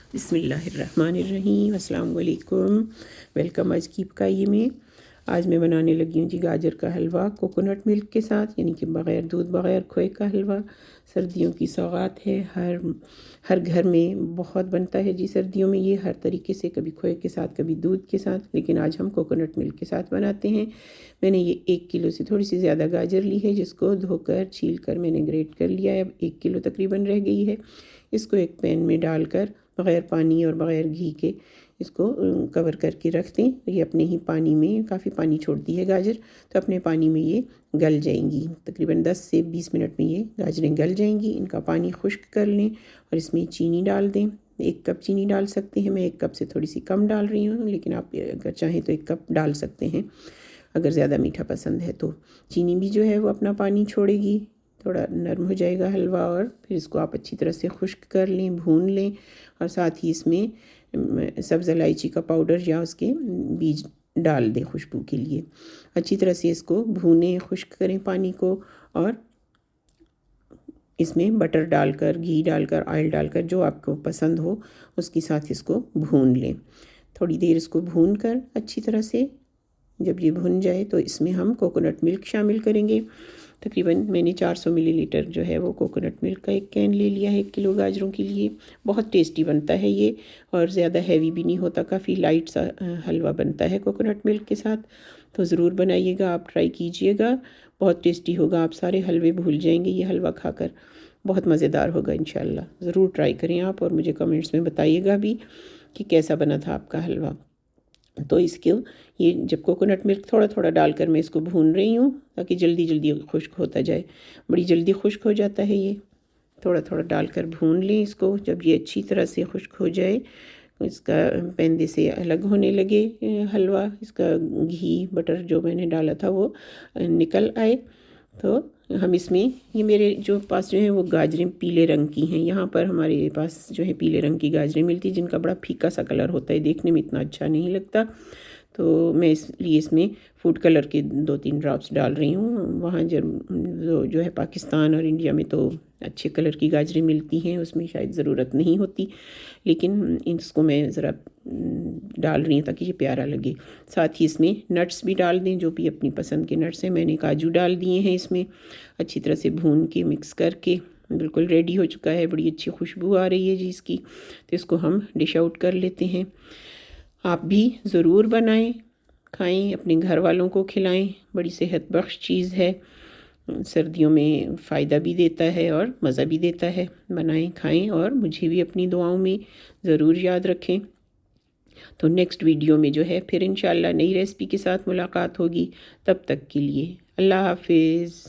बिस्मिल्लाहिर्रहमानिर्रहीम, अस्सलाम वालेकुम। वेलकम आज की पकाइए में। आज मैं बनाने लगी हूँ जी गाजर का हलवा कोकोनट मिल्क के साथ, यानी कि बग़ैर दूध बग़ैर खोए का हलवा। सर्दियों की सौगात है, हर घर में बहुत बनता है जी सर्दियों में ये, हर तरीके से, कभी खोए के साथ कभी दूध के साथ, लेकिन आज हम कोकोनट मिल्क के साथ बनाते हैं। मैंने ये 1 किलो से थोड़ी सी ज़्यादा गाजर ली है, जिसको धोकर छील कर मैंने ग्रेट कर लिया है। अब 1 किलो तकरीबन रह गई है। इसको एक पैन में डालकर बग़ैर पानी और बग़ैर घी के इसको कवर करके रख दें। ये अपने ही पानी में, काफ़ी पानी छोड़ती है गाजर, तो अपने पानी में ये गल जाएंगी। तकरीबन 10 से 20 मिनट में ये गाजरें गल जाएंगी। इनका पानी खुश्क कर लें और इसमें चीनी डाल दें। 1 कप चीनी डाल सकते हैं। मैं 1 कप से थोड़ी सी कम डाल रही हूँ, लेकिन आप अगर चाहें तो 1 कप डाल सकते हैं अगर ज़्यादा मीठा पसंद है तो। चीनी भी जो है वो अपना पानी छोड़ेगी, थोड़ा नरम हो जाएगा हलवा, और फिर इसको आप अच्छी तरह से खुश्क कर लें, भून लें। और साथ ही इसमें सब्ज़ इलायची का पाउडर या उसके बीज डाल दें खुशबू के लिए। अच्छी तरह से इसको भूनें, खुश्क करें पानी को, और इसमें बटर डालकर, घी डालकर, ऑयल डालकर, जो आपको पसंद हो उसके साथ इसको भून लें। थोड़ी देर इसको भून कर अच्छी तरह से जब ये भुन जाए तो इसमें हम कोकोनट मिल्क शामिल करेंगे। तकरीबन मैंने 400 मिलीलीटर जो है वो कोकोनट मिल्क का एक कैन ले लिया है 1 किलो गाजरों के लिए। बहुत टेस्टी बनता है ये, और ज़्यादा हैवी भी नहीं होता, काफ़ी लाइट सा हलवा बनता है कोकोनट मिल्क के साथ। तो ज़रूर बनाइएगा, आप ट्राई कीजिएगा, बहुत टेस्टी होगा। आप सारे हलवे भूल जाएंगे ये हलवा खाकर, बहुत मज़ेदार होगा इंशाल्लाह। ज़रूर ट्राई करें आप, और मुझे कमेंट्स में बताइएगा भी कि कैसा बना था आपका हलवा। तो इसको ये जब कोकोनट मिल्क थोड़ा थोड़ा डालकर मैं इसको भून रही हूँ, ताकि जल्दी जल्दी खुश्क होता जाए। बड़ी जल्दी खुश्क हो जाता है ये, थोड़ा थोड़ा डालकर भून लें इसको। जब ये अच्छी तरह से खुश्क हो जाए, इसका पैंदे से अलग होने लगे हलवा, इसका घी बटर जो मैंने डाला था वो निकल आए, तो हम इसमें, ये मेरे जो पास जो है वो गाजरें पीले रंग की हैं। यहाँ पर हमारे पास जो है पीले रंग की गाजरें मिलती हैं, जिनका बड़ा फीका सा कलर होता है, देखने में इतना अच्छा नहीं लगता। तो मैं इसलिए इसमें फूड कलर के 2-3 ड्रॉप्स डाल रही हूँ। वहाँ जो है पाकिस्तान और इंडिया में तो अच्छे कलर की गाजरें मिलती हैं, उसमें शायद ज़रूरत नहीं होती, लेकिन इसको मैं ज़रा डाल रही हूँ ताकि ये प्यारा लगे। साथ ही इसमें नट्स भी डाल दें, जो भी अपनी पसंद के नट्स हैं। मैंने काजू डाल दिए हैं इसमें, अच्छी तरह से भून के मिक्स करके बिल्कुल रेडी हो चुका है। बड़ी अच्छी खुशबू आ रही है जी इसकी, तो इसको हम डिश आउट कर लेते हैं। आप भी ज़रूर बनाएं, खाएं, अपने घर वालों को खिलाएं। बड़ी सेहत बख्श चीज़ है, सर्दियों में फ़ायदा भी देता है और मज़ा भी देता है। बनाएं, खाएं, और मुझे भी अपनी दुआओं में ज़रूर याद रखें। तो नेक्स्ट वीडियो में जो है फिर इंशाल्लाह नई रेसिपी के साथ मुलाकात होगी। तब तक के लिए अल्लाह हाफिज़।